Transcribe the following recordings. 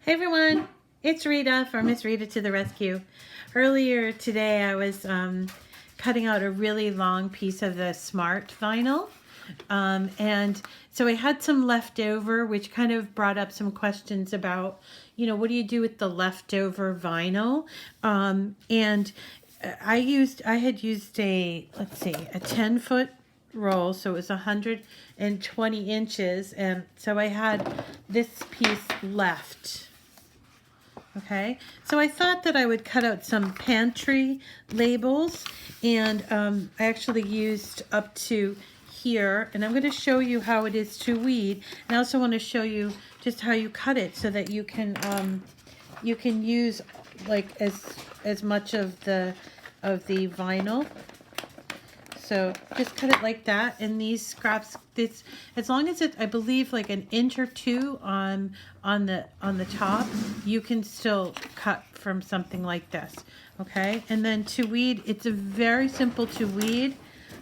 Hey everyone, it's Rita from Miss Rita to the Rescue. Earlier today I was cutting out a really long piece of the Smart Vinyl. And so I had some leftover, which kind of brought up some questions about, what do you do with the leftover vinyl? And I had used a 10-foot roll, so it was 120 inches, and so I had this piece left. Okay, so I thought that I would cut out some Pantry labels, and I actually used up to here, and I'm going to show you how it is to weed, and I also want to show you just how you cut it so that you can use like as much of the vinyl. So just cut it like that, and these scraps, this, as long as it's, I believe, like an inch or two on the top, you can still cut from something like this. Okay, and then to weed, it's a very simple to weed.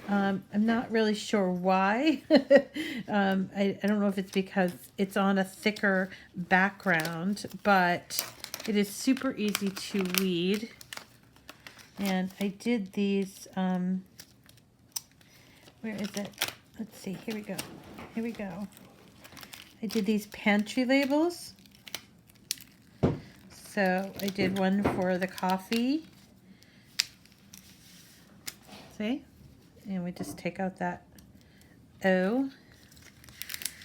I'm not really sure why. I don't know if it's because it's on a thicker background, but it is super easy to weed. And I did these, where is it? Let's see, here we go. Here we go. I did these Pantry labels. So I did one for the coffee. See? And we just take out that O.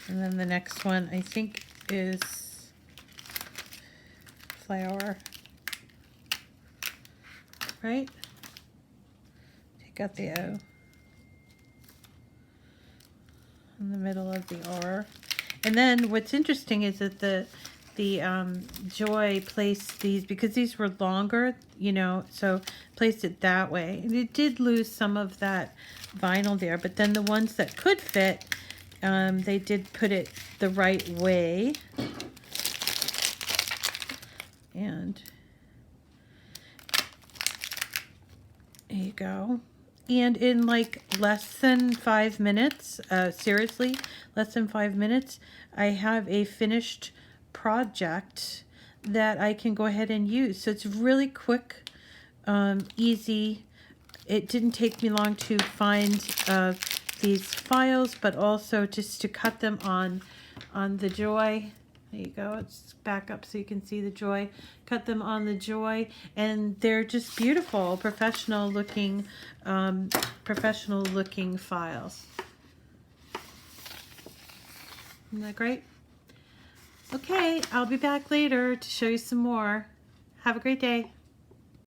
And then the next one, I think, is flour. Right? Take out the O. In the middle of the R. And then what's interesting is that the Joy placed these, because these were longer, so placed it that way. And it did lose some of that vinyl there, but then the ones that could fit, they did put it the right way. And there you go. And in like less than 5 minutes, seriously, less than 5 minutes, I have a finished project that I can go ahead and use. So it's really quick, easy. It didn't take me long to find these files, but also just to cut them on the Joy. There you go. It's back up so you can see the Joy. Cut them on the Joy, and they're just beautiful, professional looking files. Isn't that great? Okay, I'll be back later to show you some more. Have a great day.